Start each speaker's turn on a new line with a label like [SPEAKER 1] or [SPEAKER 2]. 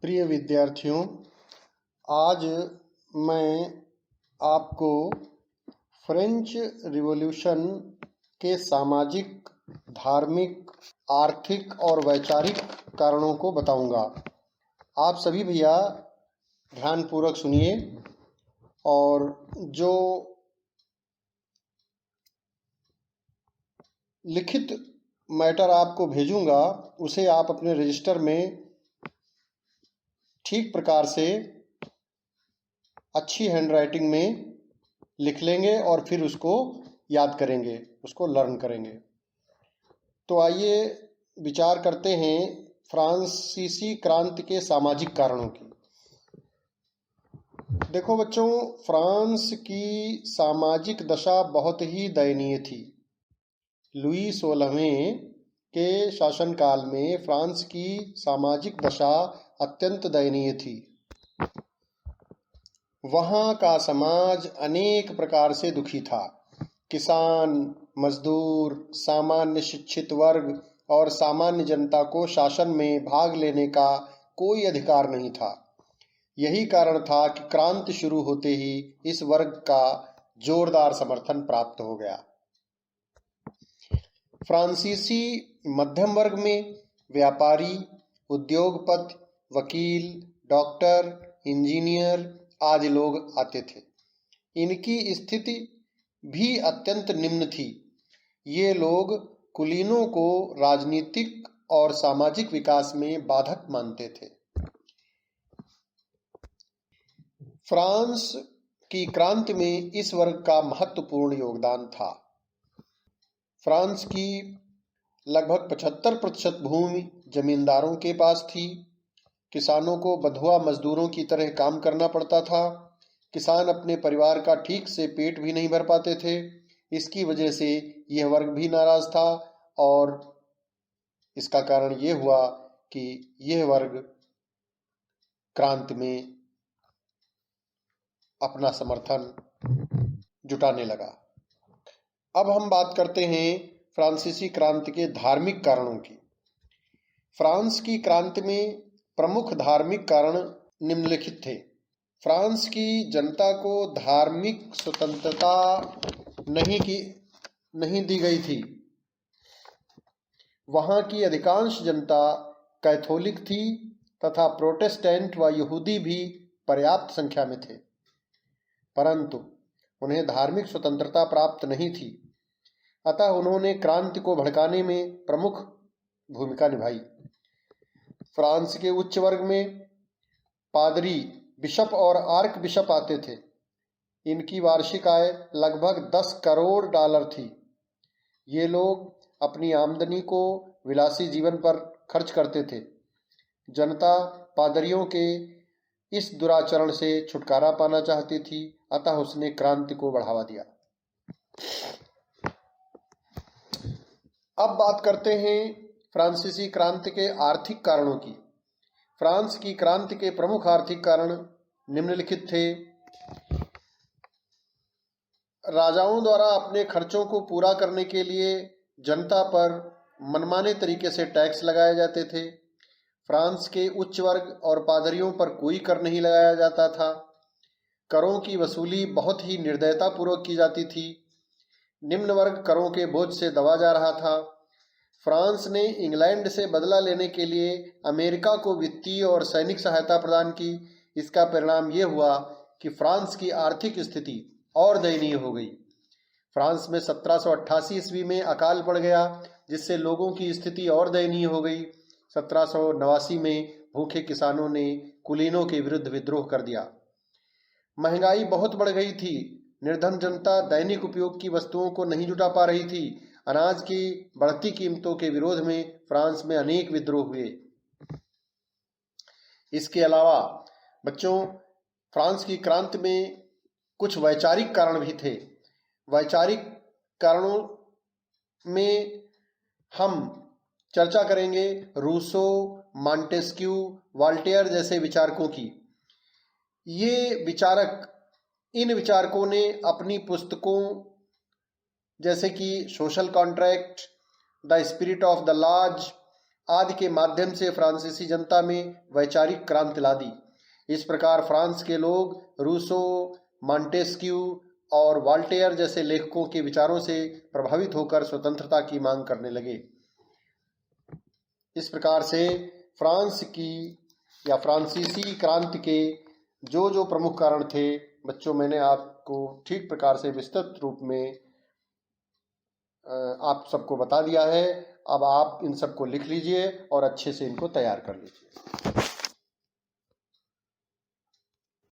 [SPEAKER 1] प्रिय विद्यार्थियों, आज मैं आपको फ्रेंच रिवॉल्यूशन के सामाजिक, धार्मिक, आर्थिक और वैचारिक कारणों को बताऊंगा। आप सभी भैया ध्यानपूर्वक सुनिए और जो लिखित मैटर आपको भेजूंगा उसे आप अपने रजिस्टर में ठीक प्रकार से अच्छी हैंडराइटिंग में लिख लेंगे और फिर उसको याद करेंगे, उसको लर्न करेंगे। तो आइए विचार करते हैं फ्रांसीसी क्रांति के सामाजिक कारणों की। देखो बच्चों, फ्रांस की सामाजिक दशा बहुत ही दयनीय थी। लुई 16वें के शासनकाल में फ्रांस की सामाजिक दशा अत्यंत दयनीय थी। वहाँ का समाज अनेक प्रकार से दुखी था। किसान, मजदूर, सामान्य शिक्षित वर्ग और सामान्य जनता को शासन में भाग लेने का कोई अधिकार नहीं था। यही कारण था कि क्रांति शुरू होते ही इस वर्ग का जोरदार समर्थन प्राप्त हो गया। फ्रांसीसी मध्यम वर्ग में व्यापारी, उद्योगपति, वकील, डॉक्टर, इंजीनियर आदि लोग आते थे। इनकी स्थिति भी अत्यंत निम्न थी। ये लोग कुलीनों को राजनीतिक और सामाजिक विकास में बाधक मानते थे। फ्रांस की क्रांति में इस वर्ग का महत्वपूर्ण योगदान था। फ्रांस की लगभग 75% भूमि जमींदारों के पास थी। किसानों को बंधुआ मजदूरों की तरह काम करना पड़ता था। किसान अपने परिवार का ठीक से पेट भी नहीं भर पाते थे। इसकी वजह से यह वर्ग भी नाराज था और इसका कारण यह हुआ कि यह वर्ग क्रांति में अपना समर्थन जुटाने लगा। अब हम बात करते हैं फ्रांसीसी क्रांति के धार्मिक कारणों की। फ्रांस की क्रांति में प्रमुख धार्मिक कारण निम्नलिखित थे। फ्रांस की जनता को धार्मिक स्वतंत्रता नहीं दी गई थी। वहां की अधिकांश जनता कैथोलिक थी तथा प्रोटेस्टेंट व यहूदी भी पर्याप्त संख्या में थे, परंतु उन्हें धार्मिक स्वतंत्रता प्राप्त नहीं थी। अतः उन्होंने क्रांति को भड़काने में प्रमुख भूमिका निभाई। फ्रांस के उच्च वर्ग में पादरी, बिशप और आर्क बिशप आते थे। इनकी वार्षिक आय लगभग 10 करोड़ डॉलर थी। ये लोग अपनी आमदनी को विलासी जीवन पर खर्च करते थे। जनता पादरियों के इस दुराचरण से छुटकारा पाना चाहती थी, अतः उसने क्रांति को बढ़ावा दिया। अब बात करते हैं फ्रांसीसी क्रांति के आर्थिक कारणों की। फ्रांस की क्रांति के प्रमुख आर्थिक कारण निम्नलिखित थे। राजाओं द्वारा अपने खर्चों को पूरा करने के लिए जनता पर मनमाने तरीके से टैक्स लगाए जाते थे। फ्रांस के उच्च वर्ग और पादरियों पर कोई कर नहीं लगाया जाता था। करों की वसूली बहुत ही निर्दयतापूर्वक की जाती थी। निम्न वर्ग करों के बोझ से दबा जा रहा था। फ्रांस ने इंग्लैंड से बदला लेने के लिए अमेरिका को वित्तीय और सैनिक सहायता प्रदान की। इसका परिणाम यह हुआ कि फ्रांस की आर्थिक स्थिति और दयनीय हो गई। फ्रांस में 1788 ईस्वी में अकाल पड़ गया, जिससे लोगों की स्थिति और दयनीय हो गई। 1789 में भूखे किसानों ने कुलीनों के विरुद्ध विद्रोह कर दिया। महंगाई बहुत बढ़ गई थी। निर्धन जनता दैनिक उपयोग की वस्तुओं को नहीं जुटा पा रही थी। अनाज की बढ़ती कीमतों के विरोध में फ्रांस में अनेक विद्रोह हुए। इसके अलावा बच्चों, फ्रांस की क्रांति में कुछ वैचारिक कारण भी थे। वैचारिक कारणों में हम चर्चा करेंगे रूसो, मॉन्टेस्क्यू, वॉल्टेयर जैसे विचारकों की। इन विचारकों ने अपनी पुस्तकों जैसे कि social contract, the spirit of the laws आदि के माध्यम से फ्रांसीसी जनता में वैचारिक क्रांति ला दी। इस प्रकार फ्रांस के लोग रूसो, मॉन्टेस्क्यू और वॉल्टेयर जैसे लेखकों के विचारों से प्रभावित होकर स्वतंत्रता की मांग करने लगे। इस प्रकार से फ्रांस की या फ्रांसीसी क्रांति के जो प्रमुख कारण थे बच्चों, मैंने आपको ठीक प्रकार से विस्तृत रूप में आप सबको बता दिया है। अब आप इन सबको लिख लीजिए और अच्छे से इनको तैयार कर लीजिए।